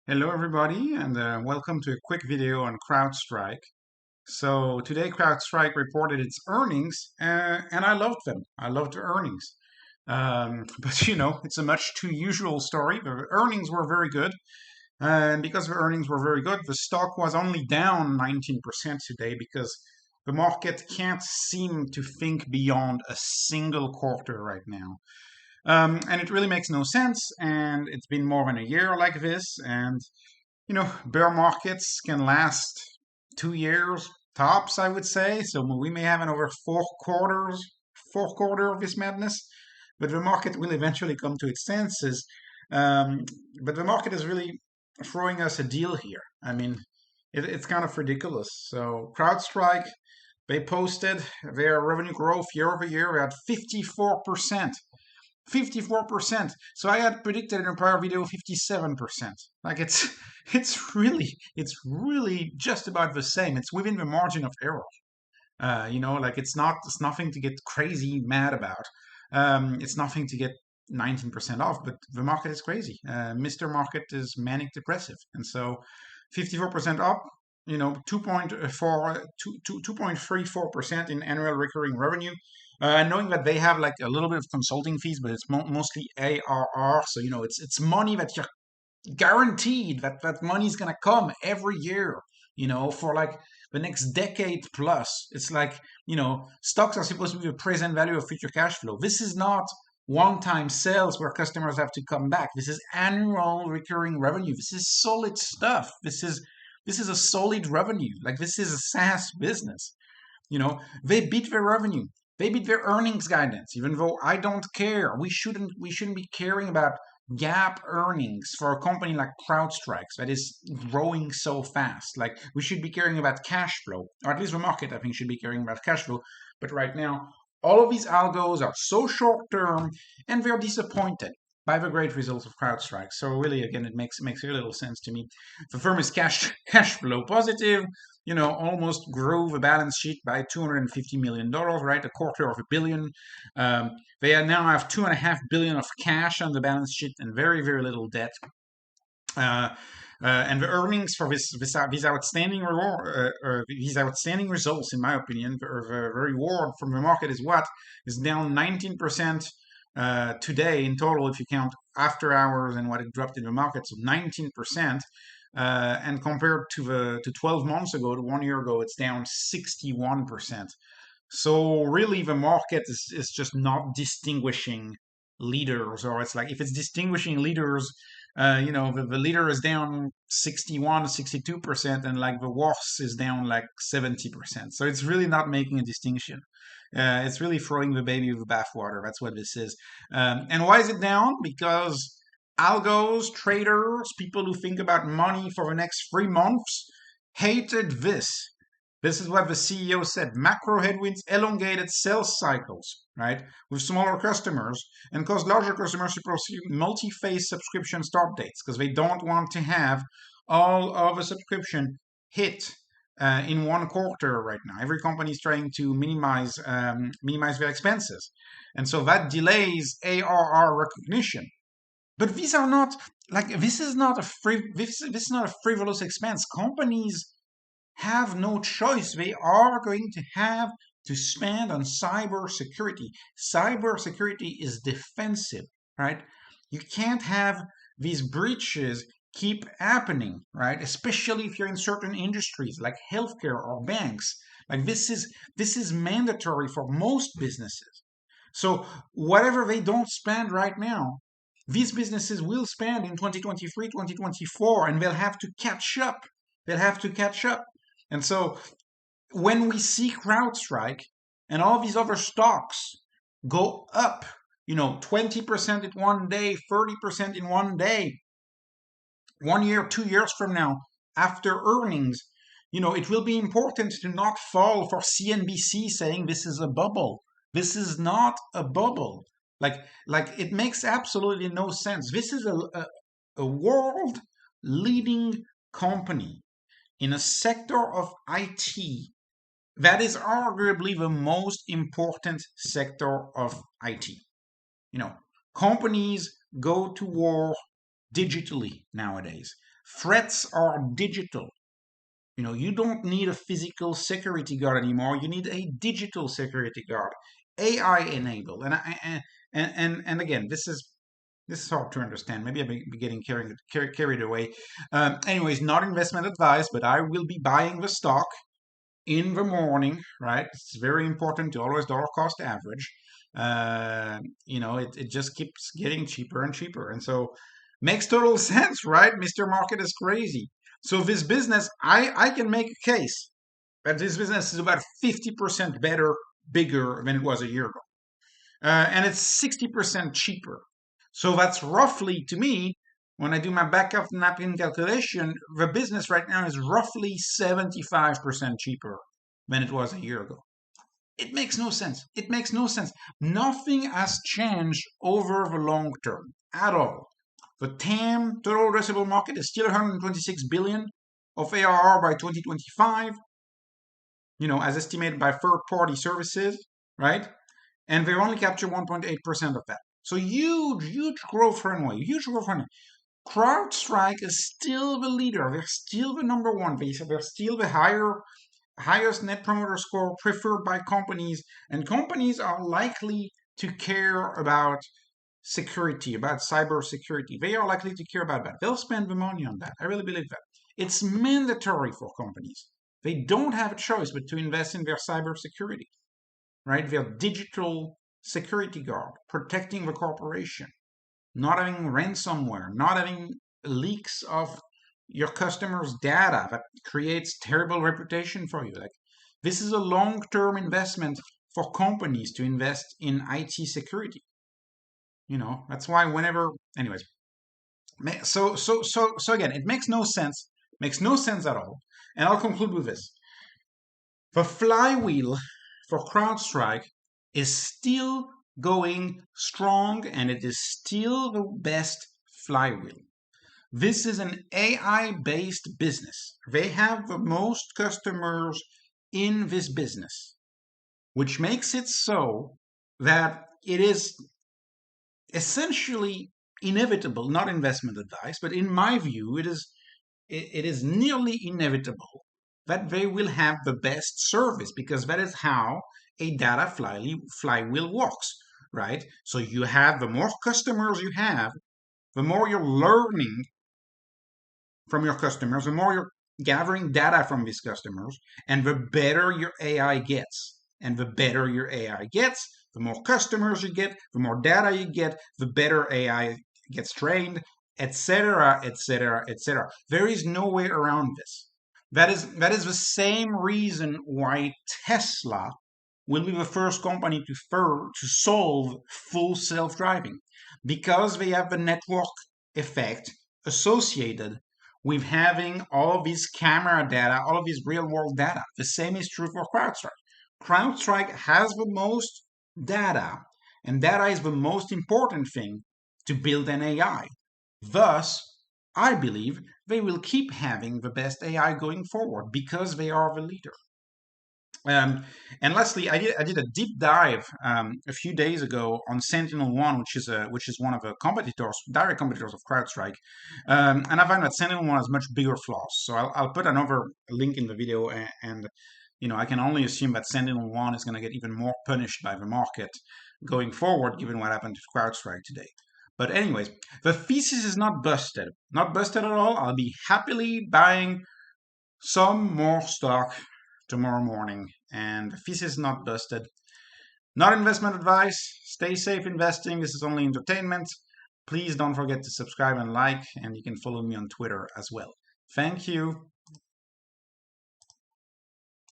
Hello, everybody, and welcome to a quick video on CrowdStrike. So today, CrowdStrike reported its earnings, and I loved them. I loved the earnings. But it's a much too usual story. The earnings were very good, and because the earnings were very good, the stock was only down 19% today because the market can't seem to think beyond a single quarter right now. And it really makes no sense. And it's been more than a year like this. And, bear markets can last 2 years tops, I would say. So we may have another fourth quarter of this madness. But the market will eventually come to its senses. Um, but the market is really throwing us a deal here. I mean, it's kind of ridiculous. So CrowdStrike, they posted their revenue growth year over year at 54%. 54%. So I had predicted in a prior video 57%. Like it's really just about the same. It's within the margin of error. Like it's nothing to get crazy mad about. It's nothing to get 19% off, but the market is crazy. Mr. Market is manic depressive. And so 54% up, 2.34% in annual recurring revenue. Knowing that they have like a little bit of consulting fees, but it's mostly ARR. So, it's money that you're guaranteed that money is going to come every year, for like the next decade plus. It's like, stocks are supposed to be the present value of future cash flow. This is not one-time sales where customers have to come back. This is annual recurring revenue. This is solid stuff. This is a solid revenue. Like this is a SaaS business. They beat their revenue. They beat their earnings guidance, even though I don't care. We shouldn't be caring about gap earnings for a company like CrowdStrike that is growing so fast. Like we should be caring about cash flow, or at least the market, I think, should be caring about cash flow. But right now, all of these algos are so short term, and they're disappointed by the great results of CrowdStrike. So really, again, it makes very little sense to me. The firm is cash flow positive. Almost grew the balance sheet by $250 million, right? A quarter of a billion. They now have $2.5 billion of cash on the balance sheet and very, very little debt. Uh, and the earnings for these outstanding these outstanding results, in my opinion, the reward from the market is down 19% today in total if you count after hours and what it dropped in the market. So 19%. And compared to 12 months ago, to 1 year ago, it's down 61%. So really, the market is just not distinguishing leaders, or it's like if it's distinguishing leaders, the leader is down 61, 62%, and like the worst is down like 70%. So it's really not making a distinction. It's really throwing the baby with the bathwater. That's what this is. And why is it down? Because algos, traders, people who think about money for the next 3 months hated this. This is what the CEO said. Macro headwinds elongated sales cycles, right, with smaller customers and cause larger customers to pursue multi-phase subscription start dates because they don't want to have all of a subscription hit in one quarter right now. Every company is trying to minimize their expenses, and so that delays ARR recognition. But these are not like this is not a this is not a frivolous expense. Companies have no choice. They are going to have to spend on cybersecurity. Cybersecurity is defensive, right? You can't have these breaches keep happening, right? Especially if you're in certain industries like healthcare or banks. Like this is mandatory for most businesses. So whatever they don't spend right now, these businesses will spend in 2023, 2024, and they'll have to catch up. They'll have to catch up. And so when we see CrowdStrike and all these other stocks go up, 20% in one day, 30% in one day, 1 year, 2 years from now, after earnings, it will be important to not fall for CNBC saying this is a bubble. This is not a bubble. Like it makes absolutely no sense. This is a world leading company in a sector of IT that is arguably the most important sector of IT. Companies go to war digitally nowadays. Threats are digital. You don't need a physical security guard anymore. You need a digital security guard, AI enabled. And again, this is hard to understand. Maybe I'm getting carried away. Anyways, not investment advice, but I will be buying the stock in the morning, right? It's very important to always dollar cost average. It just keeps getting cheaper and cheaper. And so makes total sense, right? Mr. Market is crazy. So this business, I can make a case that this business is about 50% better, bigger than it was a year ago. And it's 60% cheaper. So that's roughly, to me, when I do my back of napkin calculation, the business right now is roughly 75% cheaper than it was a year ago. It makes no sense. It makes no sense. Nothing has changed over the long term at all. The TAM, total addressable market, is still 126 billion of ARR by 2025, as estimated by third-party services, right? And they only capture 1.8% of that. So huge growth runway, huge growth runway. CrowdStrike is still the leader. They're still the number one. They're still the highest net promoter score preferred by companies. And companies are likely to care about security, about cyber security. They are likely to care about that. They'll spend the money on that. I really believe that. It's mandatory for companies. They don't have a choice but to invest in their cyber security, right? Their digital security guard, protecting the corporation, not having ransomware, not having leaks of your customers' data that creates terrible reputation for you. Like, this is a long-term investment for companies to invest in IT security. That's why anyways. So again, it makes no sense at all. And I'll conclude with this. The flywheel for CrowdStrike is still going strong, and it is still the best flywheel. This is an AI-based business. They have the most customers in this business, which makes it so that it is essentially inevitable, not investment advice, but in my view, it is nearly inevitable that they will have the best service, because that is how a data flywheel works, right? So the more customers you have, the more you're learning from your customers, the more you're gathering data from these customers, and the better your AI gets. And the better your AI gets, the more customers you get, the more data you get, the better AI gets trained, etc., etc., etc. There is no way around this. That is the same reason why Tesla will be the first company to solve full self-driving, because they have the network effect associated with having all of these camera data, all of these real-world data. The same is true for CrowdStrike. CrowdStrike has the most data, and data is the most important thing to build an AI. Thus, I believe they will keep having the best AI going forward because they are the leader. And lastly, I did a deep dive a few days ago on Sentinel-1, which is one of the direct competitors of CrowdStrike, and I found that Sentinel-1 has much bigger flaws. So I'll put another link in the video, and I can only assume that Sentinel-1 is going to get even more punished by the market going forward, given what happened to CrowdStrike today. But anyways, the thesis is not busted. Not busted at all. I'll be happily buying some more stock tomorrow morning. And the thesis is not busted. Not investment advice. Stay safe investing. This is only entertainment. Please don't forget to subscribe and like, and you can follow me on Twitter as well. Thank you.